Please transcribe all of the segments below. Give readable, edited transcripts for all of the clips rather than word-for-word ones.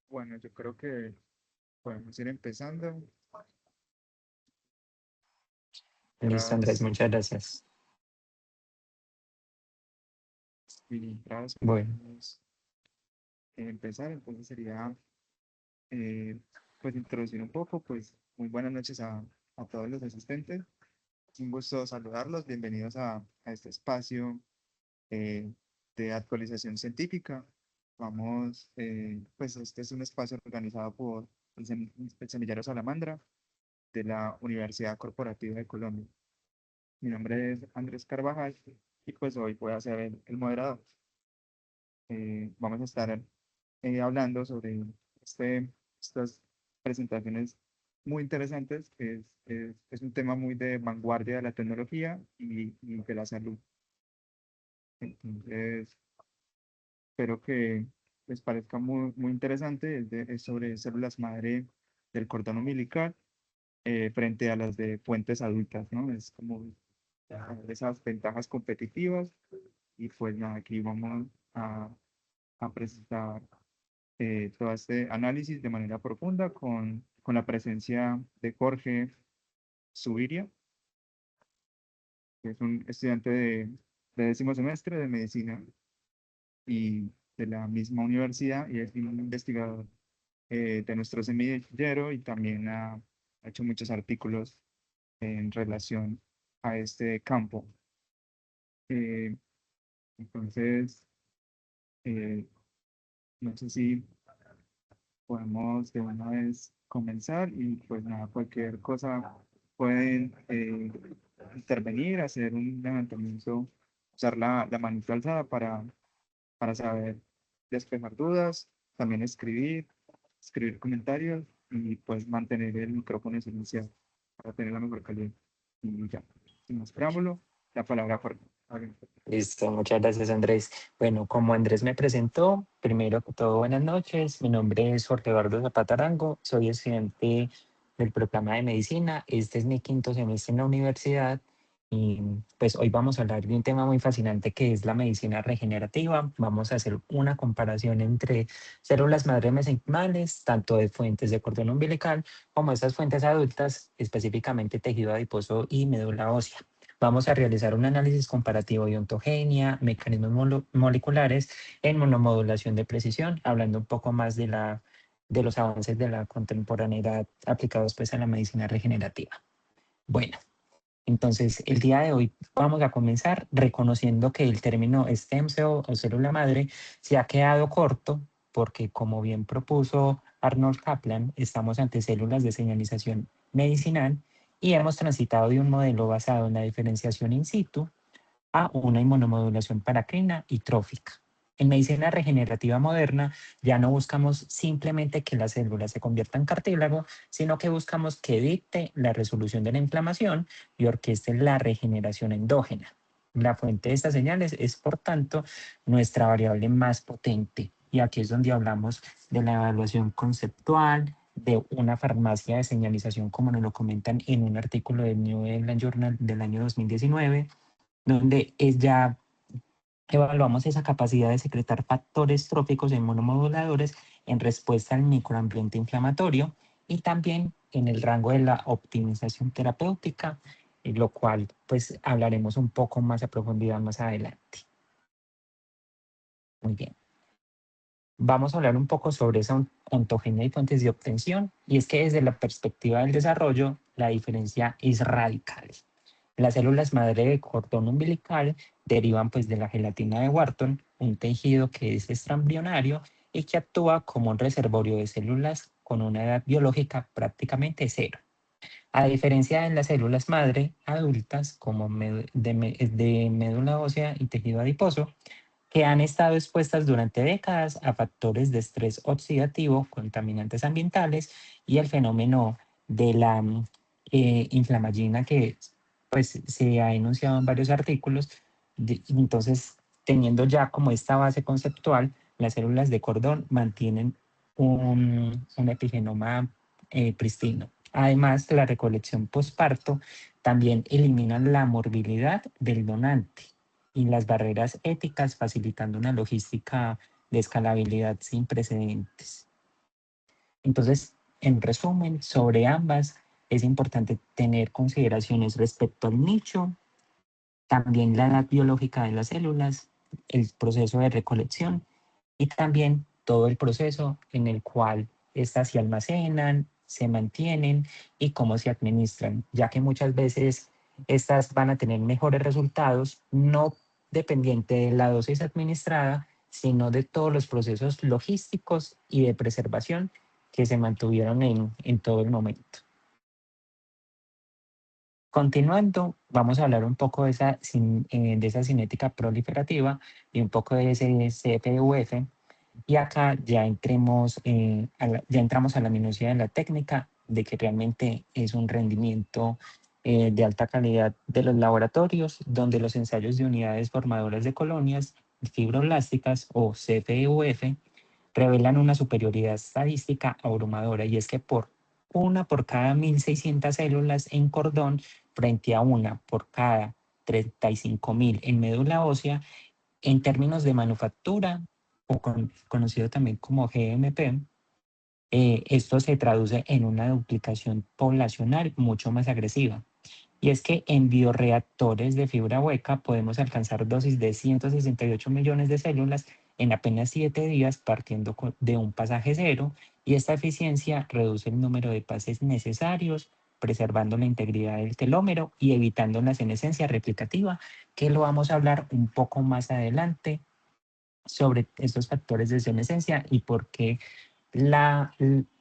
Bueno, yo creo que podemos ir empezando. Listo, Andrés, Tras muchas gracias. ilimitadas Bueno, podemos empezar. Entonces sería, eh, pues, introducir un poco. Pues, muy buenas noches a todos los asistentes. Un gusto saludarlos. Bienvenidos a este espacio eh, de actualización científica. Vamos, pues, este es un espacio organizado por el Semillero Salamandra de la Universidad Corporativa de Colombia. Mi nombre es Andrés Carvajal y pues hoy voy a ser el moderador. Vamos a estar hablando sobre estas presentaciones muy interesantes. Es un tema muy de vanguardia de la tecnología y de la salud. Entonces, espero que les parezca muy interesante. Es sobre células madre del cordón umbilical frente a las de fuentes adultas, ¿no? Es como esas ventajas competitivas. Y pues nada, aquí vamos a presentar todo este análisis de manera profunda con la presencia de Jorge Zuviria, que es un estudiante de décimo semestre de medicina y de la misma universidad y es un investigador de nuestro semillero y también ha hecho muchos artículos en relación a este campo. Eh, entonces, eh, no sé si podemos de una vez comenzar y pues nada, cualquier cosa pueden intervenir, hacer un levantamiento, usar la manito alzada para saber despejar dudas, también escribir comentarios y pues mantener el micrófono silenciado para tener la mejor calidad. Y ya, sin más preámbulo, la palabra por listo, muchas gracias, Andrés. Bueno, como Andrés me presentó, primero que todo, buenas noches. Mi nombre es Jorge Eduardo Zapata Arango, soy estudiante del programa de medicina. Este es mi quinto semestre en la universidad y pues hoy vamos a hablar de un tema muy fascinante que es la medicina regenerativa. Vamos a hacer una comparación entre células madre mesenquimales, tanto de fuentes de cordón umbilical como estas fuentes adultas, específicamente tejido adiposo y médula ósea. Vamos a realizar un análisis comparativo de ontogenia, mecanismos moleculares en monomodulación de precisión, hablando un poco más de los avances de la contemporaneidad aplicados pues a la medicina regenerativa. Bueno, entonces el día de hoy vamos a comenzar reconociendo que el término stem cell o célula madre se ha quedado corto porque, como bien propuso Arnold Kaplan, estamos ante células de señalización medicinal y hemos transitado de un modelo basado en la diferenciación in situ a una inmunomodulación paracrina y trófica. En medicina regenerativa moderna ya no buscamos simplemente que la célula se convierta en cartílago, sino que buscamos que dicte la resolución de la inflamación y orqueste la regeneración endógena. La fuente de estas señales es, por tanto, nuestra variable más potente. Y aquí es donde hablamos de la evaluación conceptual, de una farmacia de señalización, como nos lo comentan en un artículo del New England Journal del año 2019, donde es ya evaluamos esa capacidad de secretar factores tróficos e inmunomoduladores en respuesta al microambiente inflamatorio y también en el rango de la optimización terapéutica, lo cual pues hablaremos un poco más a profundidad más adelante. Muy bien. Vamos a hablar un poco sobre esa ontogenia y fuentes de obtención, y es que desde la perspectiva del desarrollo, la diferencia es radical. Las células madre de cordón umbilical derivan pues de la gelatina de Wharton, un tejido que es extraembrionario y que actúa como un reservorio de células con una edad biológica prácticamente cero. A diferencia de las células madre adultas como de médula ósea y tejido adiposo, que han estado expuestas durante décadas a factores de estrés oxidativo, contaminantes ambientales y el fenómeno de la inflamagina que pues se ha enunciado en varios artículos. Entonces, teniendo ya como esta base conceptual, las células de cordón mantienen un epigenoma pristino. Además, la recolección postparto también elimina la morbilidad del donante y las barreras éticas, facilitando una logística de escalabilidad sin precedentes. Entonces, en resumen, sobre ambas es importante tener consideraciones respecto al nicho, también la edad biológica de las células, el proceso de recolección y también todo el proceso en el cual estas se almacenan, se mantienen y cómo se administran, ya que muchas veces estas van a tener mejores resultados, no dependiente de la dosis administrada, sino de todos los procesos logísticos y de preservación que se mantuvieron en todo el momento. Continuando, vamos a hablar un poco de esa cinética proliferativa y un poco de ese CPUF. Y acá ya entramos a la minucia de la técnica, de que realmente es un rendimiento de alta calidad de los laboratorios, donde los ensayos de unidades formadoras de colonias fibroblásticas o CPUF revelan una superioridad estadística abrumadora, y es que una por cada 1.600 células en cordón frente a una por cada 35.000 en médula ósea, en términos de manufactura, conocido también como GMP, esto se traduce en una duplicación poblacional mucho más agresiva. Y es que en bioreactores de fibra hueca podemos alcanzar dosis de 168 millones de células en apenas 7 días partiendo de un pasaje cero, y esta eficiencia reduce el número de pases necesarios, preservando la integridad del telómero y evitando la senescencia replicativa, que lo vamos a hablar un poco más adelante sobre estos factores de senescencia y por qué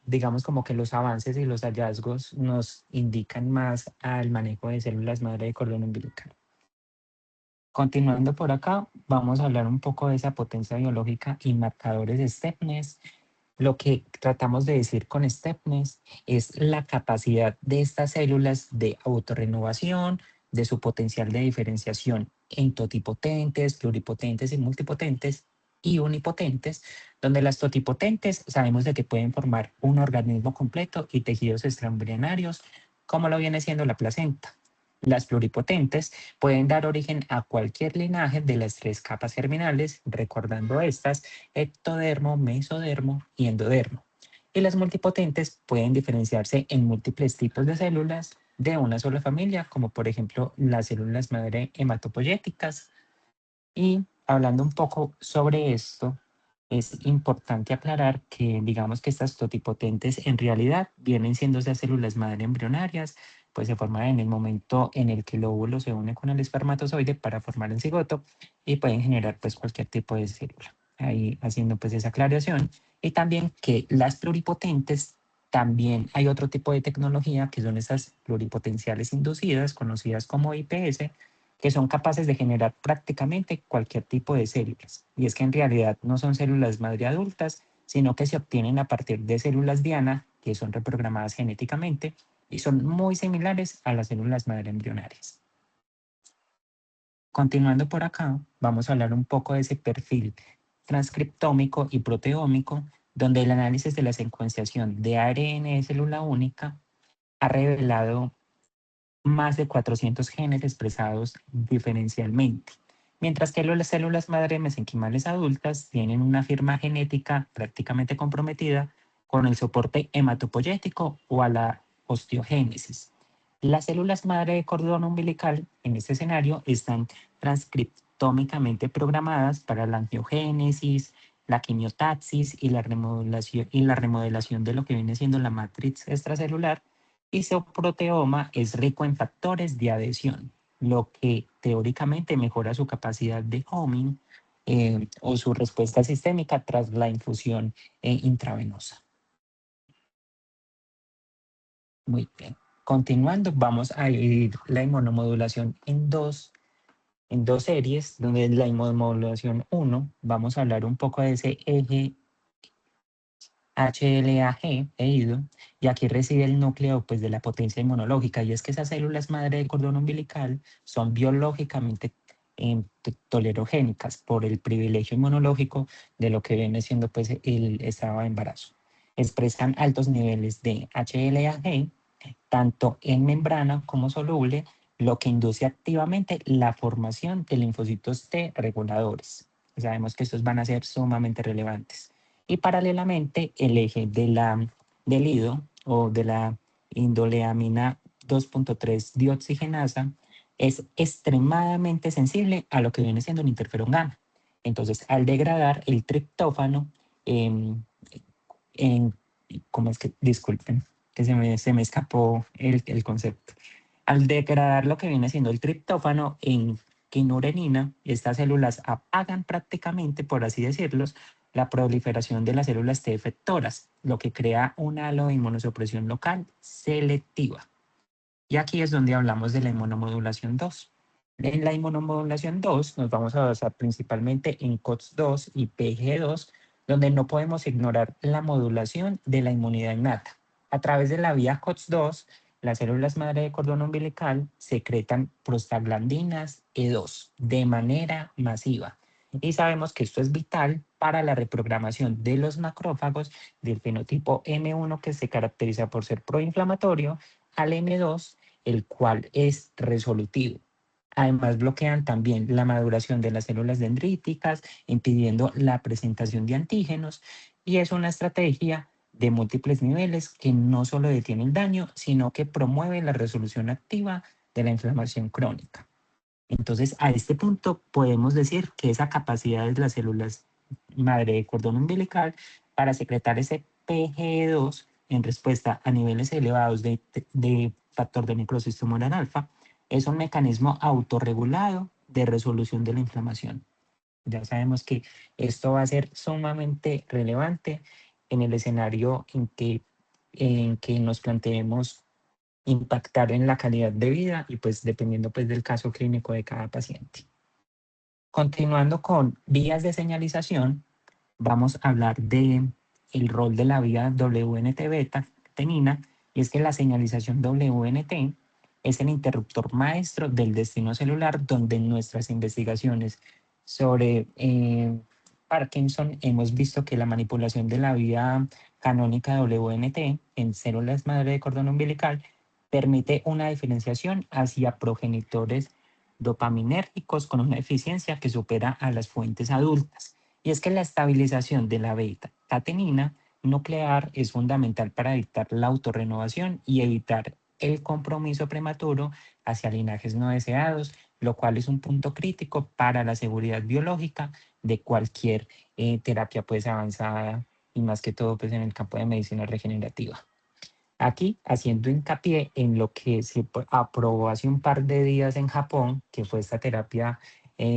digamos como que los avances y los hallazgos nos indican más al manejo de células madre de cordón umbilical. Continuando por acá, vamos a hablar un poco de esa potencia biológica y marcadores STEPNES. Lo que tratamos de decir con STEPNES es la capacidad de estas células de autorrenovación, de su potencial de diferenciación en totipotentes, pluripotentes y multipotentes y unipotentes, donde las totipotentes sabemos de que pueden formar un organismo completo y tejidos extraembrionarios, como lo viene siendo la placenta. Las pluripotentes pueden dar origen a cualquier linaje de las tres capas germinales, recordando estas: ectodermo, mesodermo y endodermo. Y las multipotentes pueden diferenciarse en múltiples tipos de células de una sola familia, como por ejemplo las células madre hematopoyéticas. Y hablando un poco sobre esto, es importante aclarar que digamos que estas totipotentes en realidad vienen siendo esas células madre embrionarias, pues se forman en el momento en el que el óvulo se une con el espermatozoide para formar el cigoto, y pueden generar pues cualquier tipo de célula. Ahí haciendo pues esa aclaración. Y también que las pluripotentes, también hay otro tipo de tecnología que son esas pluripotenciales inducidas, conocidas como IPS, que son capaces de generar prácticamente cualquier tipo de células. Y es que en realidad no son células madre adultas, sino que se obtienen a partir de células diana, que son reprogramadas genéticamente y son muy similares a las células madre embrionarias. Continuando por acá, vamos a hablar un poco de ese perfil transcriptómico y proteómico, donde el análisis de la secuenciación de ARN de célula única ha revelado más de 400 genes expresados diferencialmente, mientras que las células madre mesenquimales adultas tienen una firma genética prácticamente comprometida con el soporte hematopoyético o a la osteogénesis. Las células madre de cordón umbilical en este escenario están transcriptómicamente programadas para la angiogénesis, la quimiotaxis y la remodelación de lo que viene siendo la matriz extracelular, y su proteoma es rico en factores de adhesión, lo que teóricamente mejora su capacidad de homing o su respuesta sistémica tras la infusión intravenosa. Muy bien. Continuando, vamos a dividir la inmunomodulación en dos series, donde la inmunomodulación 1, vamos a hablar un poco de ese eje HLA-G e IDO, y aquí reside el núcleo pues, de la potencia inmunológica, y es que esas células madre del cordón umbilical son biológicamente tolerogénicas por el privilegio inmunológico de lo que viene siendo pues, el estado de embarazo. Expresan altos niveles de HLA-G, tanto en membrana como soluble, lo que induce activamente la formación de linfocitos T reguladores. Sabemos que estos van a ser sumamente relevantes. Y paralelamente, el eje de la del IDO o de la indoleamina 2.3 dioxigenasa es extremadamente sensible a lo que viene siendo el interferón gamma. Entonces, al degradar el triptófano, em, en, ¿cómo es que? Disculpen, que se me escapó el concepto. Al degradar lo que viene siendo el triptófano en quinurenina, estas células apagan prácticamente, por así decirlo, la proliferación de las células T efectoras, lo que crea una halo de inmunosupresión local selectiva. Y aquí es donde hablamos de la inmunomodulación 2. En la inmunomodulación 2 nos vamos a basar principalmente en COX-2 y PG2, donde no podemos ignorar la modulación de la inmunidad innata. A través de la vía COX-2, las células madre de cordón umbilical secretan prostaglandinas E2 de manera masiva. Y sabemos que esto es vital para la reprogramación de los macrófagos del fenotipo M1, que se caracteriza por ser proinflamatorio, al M2, el cual es resolutivo. Además, bloquean también la maduración de las células dendríticas, impidiendo la presentación de antígenos, y es una estrategia de múltiples niveles que no solo detiene el daño, sino que promueve la resolución activa de la inflamación crónica. Entonces, a este punto podemos decir que esa capacidad de las células madre de cordón umbilical para secretar ese PGE2 en respuesta a niveles elevados de factor de necrosis tumoral alfa es un mecanismo autorregulado de resolución de la inflamación. Ya sabemos que esto va a ser sumamente relevante en el escenario en que nos planteemos impactar en la calidad de vida y pues dependiendo pues del caso clínico de cada paciente. Continuando con vías de señalización, vamos a hablar de el rol de la vía WNT beta tenina, y es que la señalización WNT es el interruptor maestro del destino celular, donde en nuestras investigaciones sobre Parkinson hemos visto que la manipulación de la vía canónica WNT en células madre de cordón umbilical permite una diferenciación hacia progenitores dopaminérgicos con una eficiencia que supera a las fuentes adultas. Y es que la estabilización de la beta-catenina nuclear es fundamental para evitar la autorrenovación y evitar el compromiso prematuro hacia linajes no deseados, lo cual es un punto crítico para la seguridad biológica de cualquier terapia pues avanzada y más que todo pues en el campo de medicina regenerativa. Aquí haciendo hincapié en lo que se aprobó hace un par de días en Japón, que fue esta terapia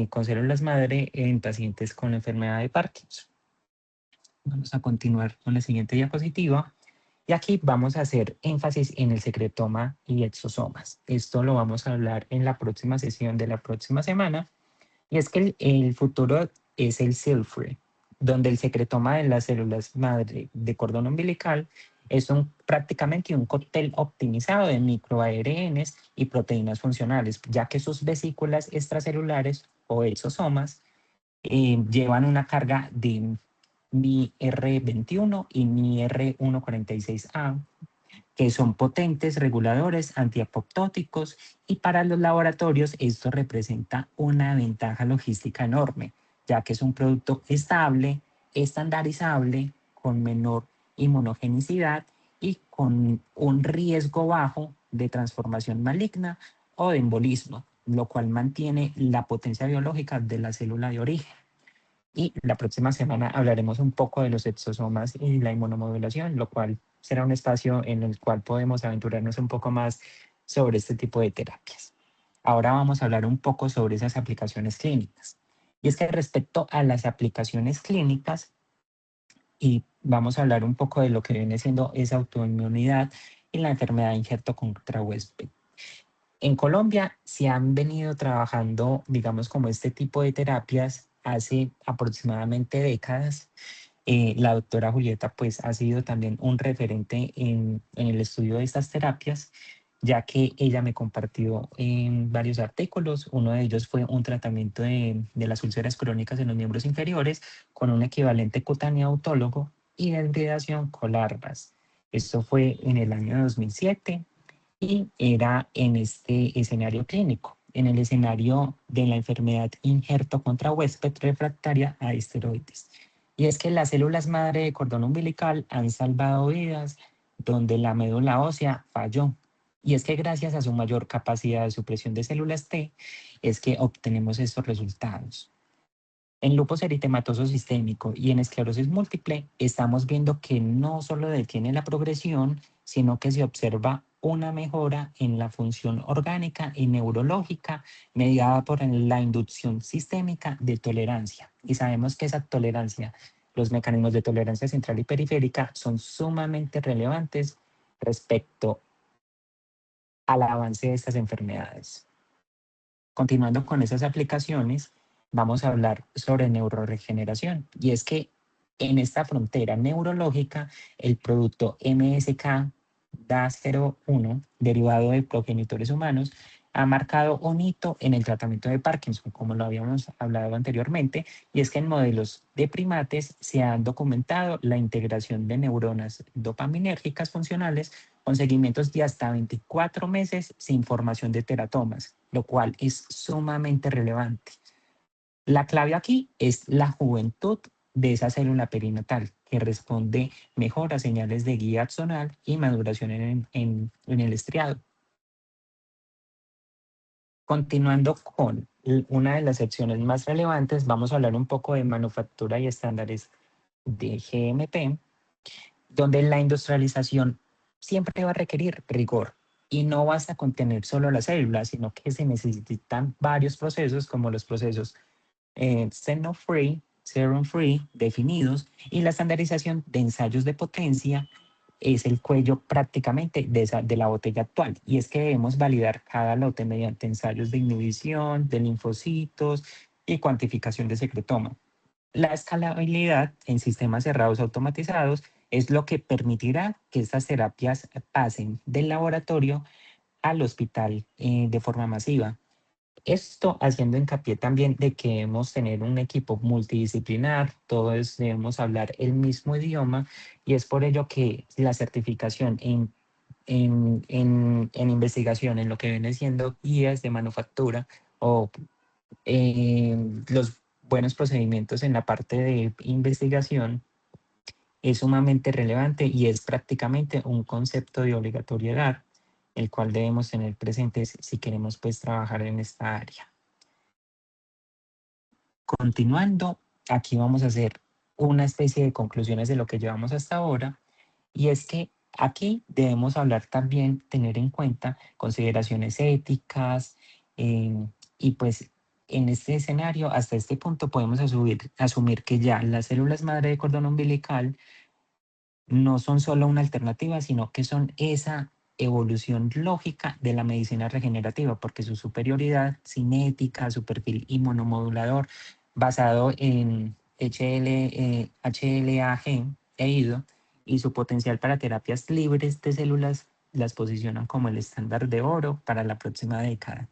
con células madre en pacientes con la enfermedad de Parkinson. Vamos a continuar con la siguiente diapositiva. Y aquí vamos a hacer énfasis en el secretoma y exosomas. Esto lo vamos a hablar en la próxima sesión de la próxima semana. Y es que el futuro es el cell-free, donde el secretoma de las células madre de cordón umbilical es prácticamente un cóctel optimizado de microARNs y proteínas funcionales, ya que sus vesículas extracelulares o exosomas llevan una carga de MIR21 y MIR146A, que son potentes reguladores antiapoptóticos, y para los laboratorios esto representa una ventaja logística enorme, ya que es un producto estable, estandarizable, con menor inmunogenicidad y con un riesgo bajo de transformación maligna o de embolismo, lo cual mantiene la potencia biológica de la célula de origen. Y la próxima semana hablaremos un poco de los exosomas y la inmunomodulación, lo cual será un espacio en el cual podemos aventurarnos un poco más sobre este tipo de terapias. Ahora vamos a hablar un poco sobre esas aplicaciones clínicas. Y es que respecto a las aplicaciones clínicas, y vamos a hablar un poco de lo que viene siendo esa autoinmunidad y la enfermedad de injerto contra huésped. En Colombia se han venido trabajando, digamos, como este tipo de terapias hace aproximadamente décadas. La doctora Julieta pues ha sido también un referente en el estudio de estas terapias, ya que ella me compartió en varios artículos. Uno de ellos fue un tratamiento de las úlceras crónicas en los miembros inferiores con un equivalente cutáneo autólogo y deshidratación con larvas. Esto fue en el año 2007 y era en este escenario clínico, en el escenario de la enfermedad injerto contra huésped refractaria a esteroides. Y es que las células madre de cordón umbilical han salvado vidas donde la médula ósea falló. Y es que gracias a su mayor capacidad de supresión de células T, es que obtenemos estos resultados. En lupus eritematoso sistémico y en esclerosis múltiple, estamos viendo que no solo detiene la progresión, sino que se observa una mejora en la función orgánica y neurológica mediada por la inducción sistémica de tolerancia. Y sabemos que esa tolerancia, los mecanismos de tolerancia central y periférica son sumamente relevantes respecto al avance de estas enfermedades. Continuando con esas aplicaciones, vamos a hablar sobre neuroregeneración. Y es que en esta frontera neurológica, el producto MSK DA01, derivado de progenitores humanos, ha marcado un hito en el tratamiento de Parkinson, como lo habíamos hablado anteriormente, y es que en modelos de primates se ha documentado la integración de neuronas dopaminérgicas funcionales con seguimientos de hasta 24 meses sin formación de teratomas, lo cual es sumamente relevante. La clave aquí es la juventud de esa célula perinatal, que responde mejor a señales de guía axonal y maduración en el estriado. Continuando con una de las secciones más relevantes, vamos a hablar un poco de manufactura y estándares de GMP, donde la industrialización siempre va a requerir rigor y no basta con tener solo las células, sino que se necesitan varios procesos como los procesos xeno-free, serum-free definidos, y la estandarización de ensayos de potencia es el cuello prácticamente de la botella actual. Y es que debemos validar cada lote mediante ensayos de inhibición, de linfocitos y cuantificación de secretoma. La escalabilidad en sistemas cerrados automatizados es lo que permitirá que estas terapias pasen del laboratorio al hospital de forma masiva. Esto haciendo hincapié también de que debemos tener un equipo multidisciplinar, todos debemos hablar el mismo idioma y es por ello que la certificación en investigación, en lo que viene siendo guías de manufactura o los buenos procedimientos en la parte de investigación es sumamente relevante y es prácticamente un concepto de obligatoriedad, el cual debemos tener presentes si queremos pues trabajar en esta área. Continuando, aquí vamos a hacer una especie de conclusiones de lo que llevamos hasta ahora, y es que aquí debemos hablar también, tener en cuenta consideraciones éticas, y pues en este escenario, hasta este punto podemos asumir que ya las células madre de cordón umbilical no son solo una alternativa, sino que son esa evolución lógica de la medicina regenerativa, porque su superioridad cinética, su perfil inmunomodulador basado en HLA-G e IDO y su potencial para terapias libres de células las posicionan como el estándar de oro para la próxima década.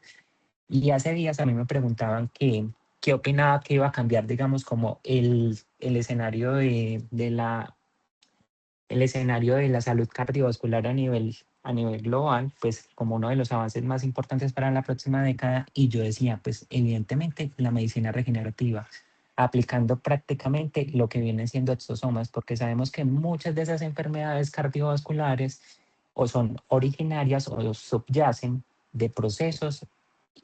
Y hace días a mí me preguntaban qué opinaba que iba a cambiar, digamos, como el escenario el escenario de la salud cardiovascular a nivel global, pues como uno de los avances más importantes para la próxima década, y yo decía, pues evidentemente la medicina regenerativa, aplicando prácticamente lo que vienen siendo exosomas, porque sabemos que muchas de esas enfermedades cardiovasculares o son originarias o subyacen de procesos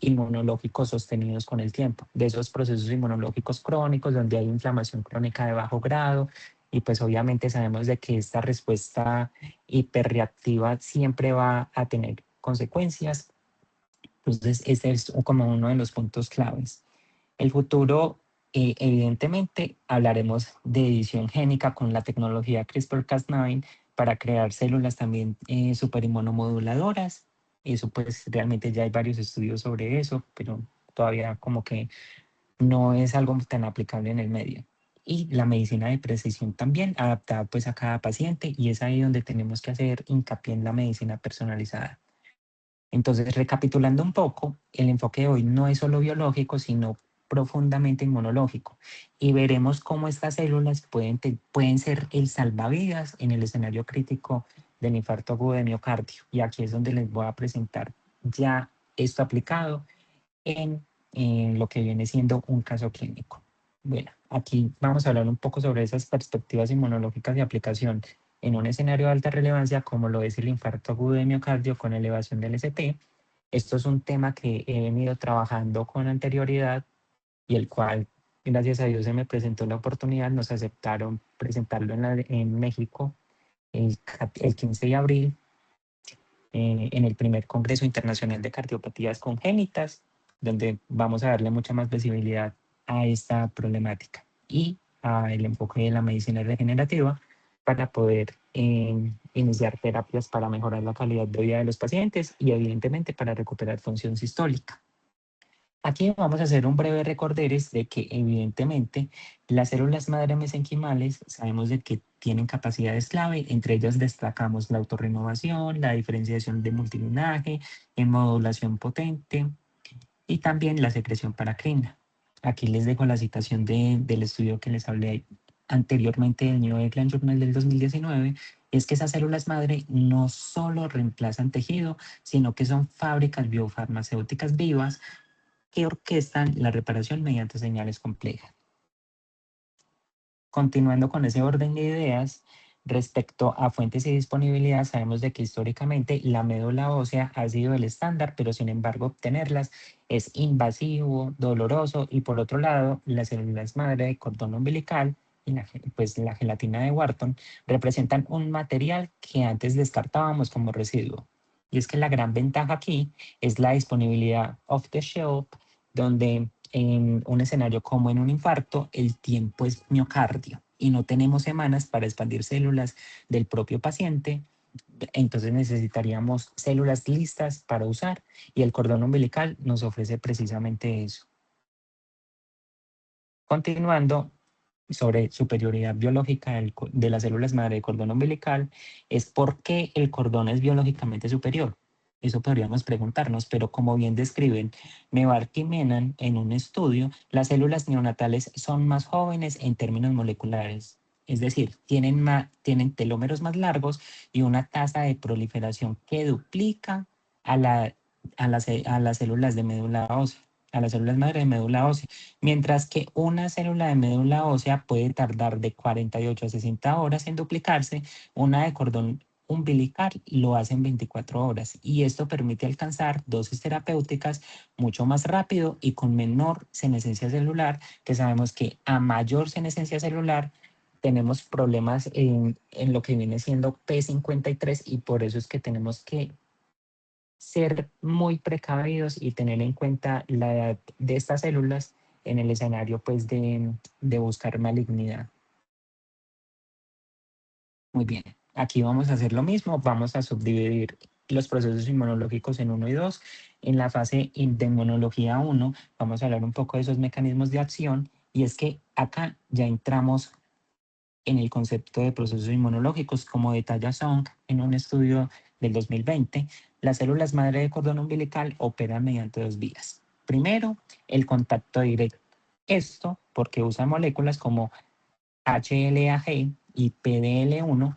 inmunológicos sostenidos con el tiempo, de esos procesos inmunológicos crónicos donde hay inflamación crónica de bajo grado, y pues obviamente sabemos de que esta respuesta hiperreactiva siempre va a tener consecuencias. Entonces, este es como uno de los puntos claves. El futuro, evidentemente, hablaremos de edición génica con la tecnología CRISPR-Cas9 para crear células también superinmunomoduladoras. Eso pues realmente ya hay varios estudios sobre eso, pero todavía como que no es algo tan aplicable en el medio. Y la medicina de precisión también, adaptada pues a cada paciente, y es ahí donde tenemos que hacer hincapié en la medicina personalizada. Entonces, recapitulando un poco, el enfoque de hoy no es solo biológico, sino profundamente inmunológico. Y veremos cómo estas células pueden ser el salvavidas en el escenario crítico del infarto agudo de miocardio. Y aquí es donde les voy a presentar ya esto aplicado en lo que viene siendo un caso clínico. Bueno, aquí vamos a hablar un poco sobre esas perspectivas inmunológicas de aplicación. en un escenario de alta relevancia como lo es el infarto agudo de miocardio con elevación del ST. Esto es un tema que he venido trabajando con anterioridad y el cual, gracias a Dios, se me presentó la oportunidad. Nos aceptaron presentarlo en México el 15 de abril en el primer Congreso Internacional de Cardiopatías Congénitas, donde vamos a darle mucha más visibilidad a esta problemática y al enfoque de la medicina regenerativa para poder iniciar terapias para mejorar la calidad de vida de los pacientes y evidentemente para recuperar función sistólica. Aquí vamos a hacer un breve recorderis de que evidentemente las células madre mesenquimales sabemos de que tienen capacidades clave, entre ellas destacamos la autorrenovación, la diferenciación de multilinaje, modulación potente y también la secreción paracrina. Aquí les dejo la citación del estudio que les hablé anteriormente del New England Journal del 2019, es que esas células madre no solo reemplazan tejido, sino que son fábricas biofarmacéuticas vivas que orquestan la reparación mediante señales complejas. Continuando con ese orden de ideas, respecto a fuentes y disponibilidad, sabemos de que históricamente la médula ósea ha sido el estándar, pero sin embargo obtenerlas es invasivo, doloroso y por otro lado, las células madre de cordón umbilical y la gelatina de Wharton representan un material que antes descartábamos como residuo. Y es que la gran ventaja aquí es la disponibilidad off the shelf, donde en un escenario como en un infarto, el tiempo es miocardio y no tenemos semanas para expandir células del propio paciente. Entonces necesitaríamos células listas para usar y el cordón umbilical nos ofrece precisamente eso. Continuando sobre superioridad biológica de las células madre de cordón umbilical, es por qué el cordón es biológicamente superior. Eso podríamos preguntarnos, pero como bien describen Mebark y Menan en un estudio, las células neonatales son más jóvenes en términos moleculares. Es decir, tienen telómeros más largos y una tasa de proliferación que duplica a, la, a las células de médula ósea, a las células madre de médula ósea. Mientras que una célula de médula ósea puede tardar de 48 a 60 horas en duplicarse, una de cordón umbilical lo hace en 24 horas y esto permite alcanzar dosis terapéuticas mucho más rápido y con menor senescencia celular, que sabemos que a mayor senescencia celular tenemos problemas en lo que viene siendo P53 y por eso es que tenemos que ser muy precavidos y tener en cuenta la edad de estas células en el escenario pues de buscar malignidad. Muy bien, aquí vamos a hacer lo mismo, vamos a subdividir los procesos inmunológicos en 1 y 2. En la fase de inmunología 1 vamos a hablar un poco de esos mecanismos de acción y es que acá ya entramos en el concepto de procesos inmunológicos, como detalla Song en un estudio del 2020, las células madre de cordón umbilical operan mediante 2 vías. Primero, el contacto directo. Esto porque usa moléculas como HLA-G y PDL1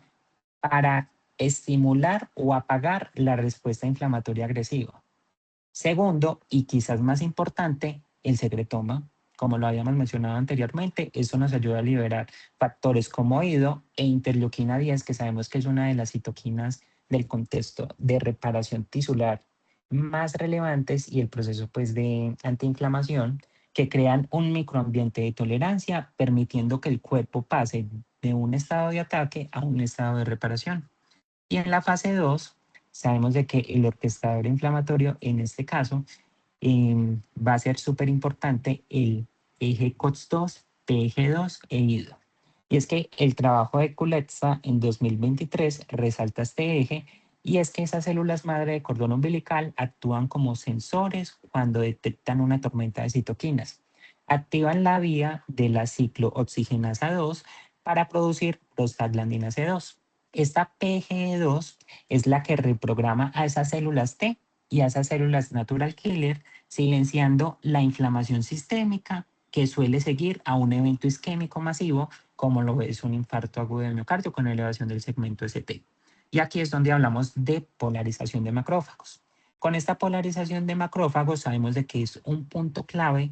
para estimular o apagar la respuesta inflamatoria agresiva. Segundo, y quizás más importante, el secretoma. Como lo habíamos mencionado anteriormente, esto nos ayuda a liberar factores como IDO e interleuquina 10, que sabemos que es una de las citoquinas del contexto de reparación tisular más relevantes y el proceso pues, de antiinflamación, que crean un microambiente de tolerancia, permitiendo que el cuerpo pase de un estado de ataque a un estado de reparación. Y en la fase 2, sabemos de que el orquestador inflamatorio, en este caso, va a ser súper importante el eje COX-2, PG2 e IDO. Y es que el trabajo de Kuletza en 2023 resalta este eje y es que esas células madre de cordón umbilical actúan como sensores cuando detectan una tormenta de citoquinas. Activan la vía de la ciclooxigenasa 2 para producir prostaglandina C2. Esta PGE2 es la que reprograma a esas células T y a esas células natural killer, silenciando la inflamación sistémica que suele seguir a un evento isquémico masivo, como lo es un infarto agudo del miocardio con elevación del segmento ST. Y aquí es donde hablamos de polarización de macrófagos. Con esta polarización de macrófagos sabemos de que es un punto clave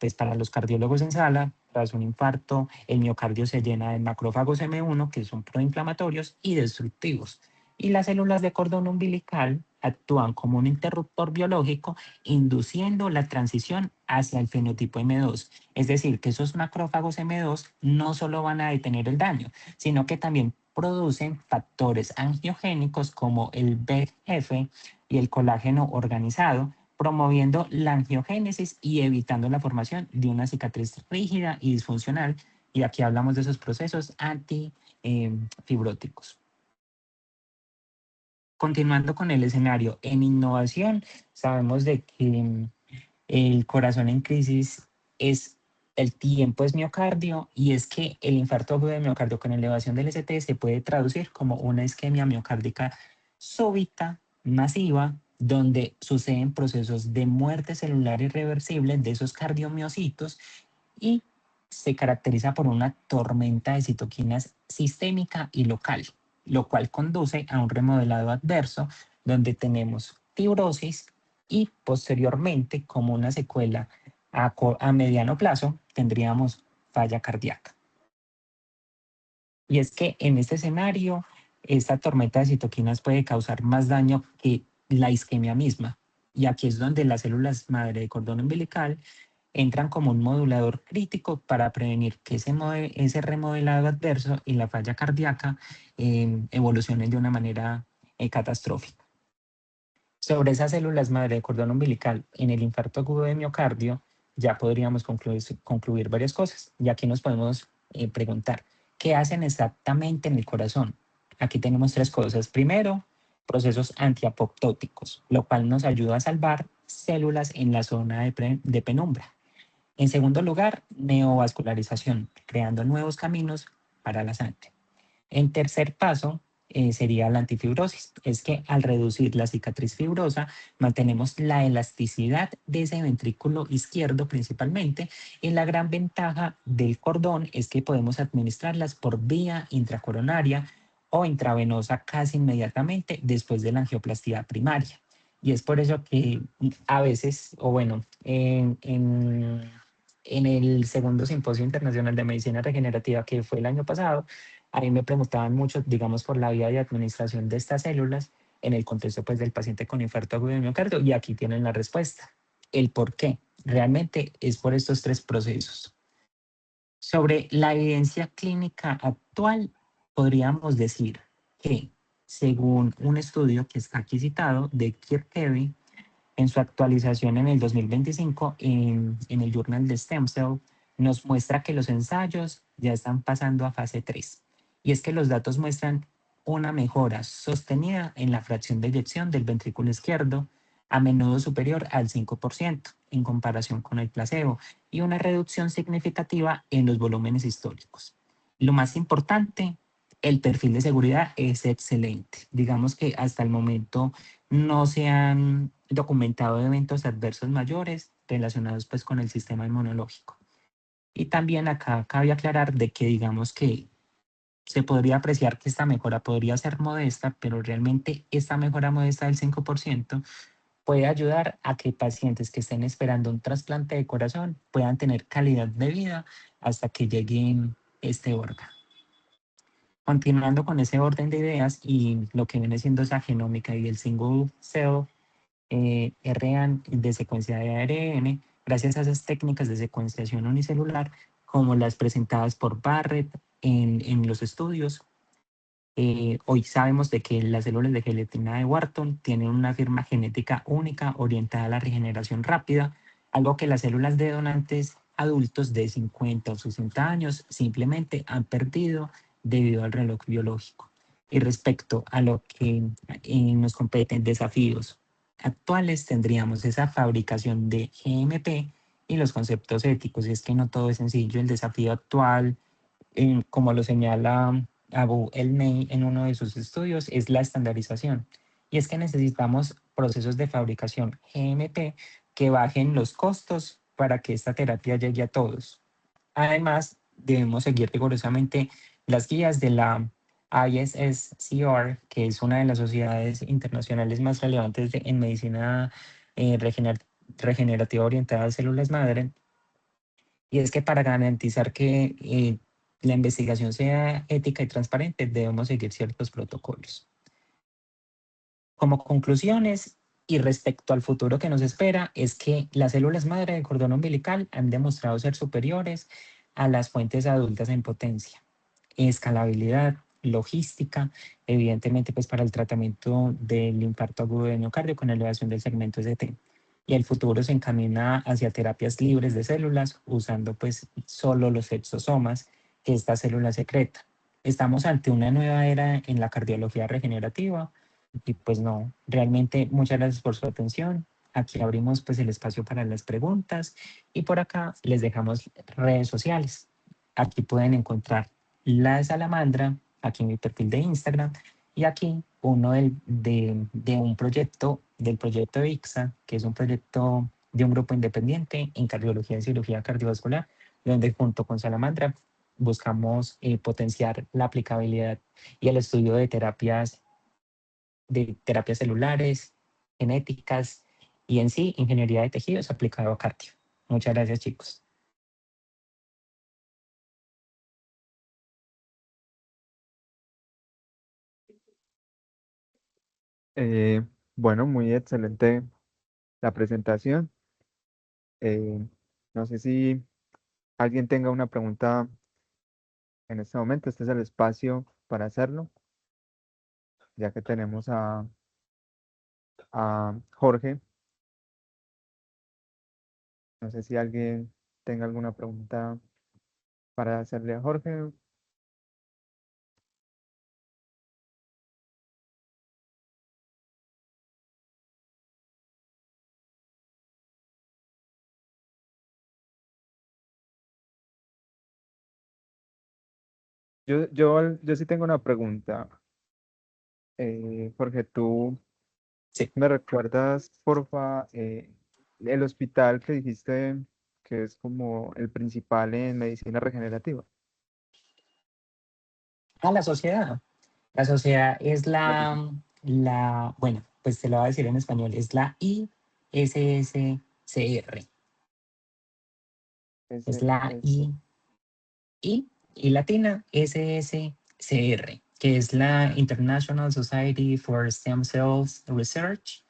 pues para los cardiólogos en sala, tras un infarto, el miocardio se llena de macrófagos M1, que son proinflamatorios y destructivos. Y las células de cordón umbilical actúan como un interruptor biológico, induciendo la transición hacia el fenotipo M2. Es decir, que esos macrófagos M2 no solo van a detener el daño, sino que también producen factores angiogénicos como el VEGF y el colágeno organizado, promoviendo la angiogénesis y evitando la formación de una cicatriz rígida y disfuncional. Y aquí hablamos de esos procesos antifibróticos. Continuando con el escenario, en innovación sabemos de que el corazón en crisis es el tiempo es miocardio y es que el infarto agudo de miocardio con elevación del ST se puede traducir como una isquemia miocárdica súbita, masiva, donde suceden procesos de muerte celular irreversible de esos cardiomiocitos y se caracteriza por una tormenta de citoquinas sistémica y local, lo cual conduce a un remodelado adverso donde tenemos fibrosis y posteriormente, como una secuela a mediano plazo, tendríamos falla cardíaca. Y es que en este escenario, esta tormenta de citoquinas puede causar más daño que la isquemia misma. Y aquí es donde las células madre de cordón umbilical entran como un modulador crítico para prevenir que ese remodelado adverso y la falla cardíaca evolucionen de una manera catastrófica. Sobre esas células madre de cordón umbilical en el infarto agudo de miocardio, ya podríamos concluir varias cosas. Y aquí nos podemos preguntar, ¿qué hacen exactamente en el corazón? Aquí tenemos tres cosas. Primero, procesos antiapoptóticos, lo cual nos ayuda a salvar células en la zona de penumbra. En segundo lugar, neovascularización, creando nuevos caminos para la sangre. En tercer paso, sería la antifibrosis. Es que al reducir la cicatriz fibrosa, mantenemos la elasticidad de ese ventrículo izquierdo principalmente. Y la gran ventaja del cordón es que podemos administrarlas por vía intracoronaria o intravenosa casi inmediatamente después de la angioplastia primaria. Y es por eso que a veces, o bueno, en el segundo Simposio Internacional de Medicina Regenerativa que fue el año pasado, a mí me preguntaban mucho, digamos, por la vía de administración de estas células en el contexto pues, del paciente con infarto agudo de miocardio y aquí tienen la respuesta. El por qué. Realmente es por estos tres procesos. Sobre la evidencia clínica actual, podríamos decir que según un estudio que está aquí citado de Kirkevy, en su actualización en el 2025 en el Journal de Stem Cell, nos muestra que los ensayos ya están pasando a fase 3. Y es que los datos muestran una mejora sostenida en la fracción de eyección del ventrículo izquierdo, a menudo superior al 5% en comparación con el placebo, y una reducción significativa en los volúmenes históricos. Lo más importante, el perfil de seguridad es excelente. Digamos que hasta el momento no se han documentado eventos adversos mayores relacionados pues con el sistema inmunológico. Y también acá cabe aclarar de que digamos que se podría apreciar que esta mejora podría ser modesta, pero realmente esta mejora modesta del 5% puede ayudar a que pacientes que estén esperando un trasplante de corazón puedan tener calidad de vida hasta que llegue este órgano. Continuando con ese orden de ideas y lo que viene siendo esa genómica y el single cell RNA de secuencia de ARN, gracias a esas técnicas de secuenciación unicelular, como las presentadas por Barrett en los estudios. Hoy sabemos de que las células de gelatina de Wharton tienen una firma genética única orientada a la regeneración rápida, algo que las células de donantes adultos de 50 o 60 años simplemente han perdido debido al reloj biológico. Y respecto a lo que nos competen desafíos actuales, tendríamos esa fabricación de GMP y los conceptos éticos. Y es que no todo es sencillo. El desafío actual, como lo señala Abu El-Ney en uno de sus estudios, es la estandarización. Y es que necesitamos procesos de fabricación GMP que bajen los costos para que esta terapia llegue a todos. Además, debemos seguir rigurosamente las guías de la ISSCR, que es una de las sociedades internacionales más relevantes en medicina regenerativa orientada a células madre, Y es que para garantizar que la investigación sea ética y transparente, debemos seguir ciertos protocolos. Como conclusiones y respecto al futuro que nos espera, es que las células madre del cordón umbilical han demostrado ser superiores a las fuentes adultas en potencia, escalabilidad, logística, evidentemente pues para el tratamiento del infarto agudo de miocardio con elevación del segmento ST. Y el futuro se encamina hacia terapias libres de células usando pues solo los exosomas que esta célula secreta. Estamos ante una nueva era en la cardiología regenerativa y pues no, realmente muchas gracias por su atención. Aquí abrimos pues el espacio para las preguntas y por acá les dejamos redes sociales. Aquí pueden encontrar la de Salamandra, aquí en mi perfil de Instagram y aquí uno de un proyecto, del proyecto ICSA, que es un proyecto de un grupo independiente en cardiología y cirugía cardiovascular, donde junto con Salamandra buscamos potenciar la aplicabilidad y el estudio de terapias celulares, genéticas y en sí ingeniería de tejidos aplicado a cardio. Muchas gracias, chicos. Eh, bueno, muy excelente la presentación. Eh, no sé si alguien tenga una pregunta en este momento. Este es el espacio para hacerlo, ya que tenemos a Jorge. No sé si alguien tenga alguna pregunta para hacerle a Jorge. Yo sí tengo una pregunta. Jorge, ¿tú Sí. me recuerdas, porfa, el hospital que dijiste que es como el principal en medicina regenerativa? A la sociedad. La sociedad es La sociedad. bueno, pues te lo voy a decir en español, es la ISSCR. Es la S. I latina SSCR, que es la International Society for Stem Cells Research,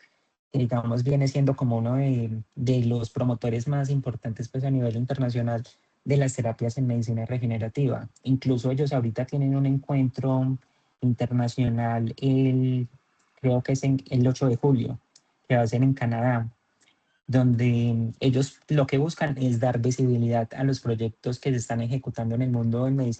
que digamos viene siendo como uno de los promotores más importantes pues a nivel internacional de las terapias en medicina regenerativa. Incluso ellos ahorita tienen un encuentro internacional creo que es el 8 de julio, que va a ser en Canadá, donde ellos lo que buscan es dar visibilidad a los proyectos que se están ejecutando en el mundo de medicina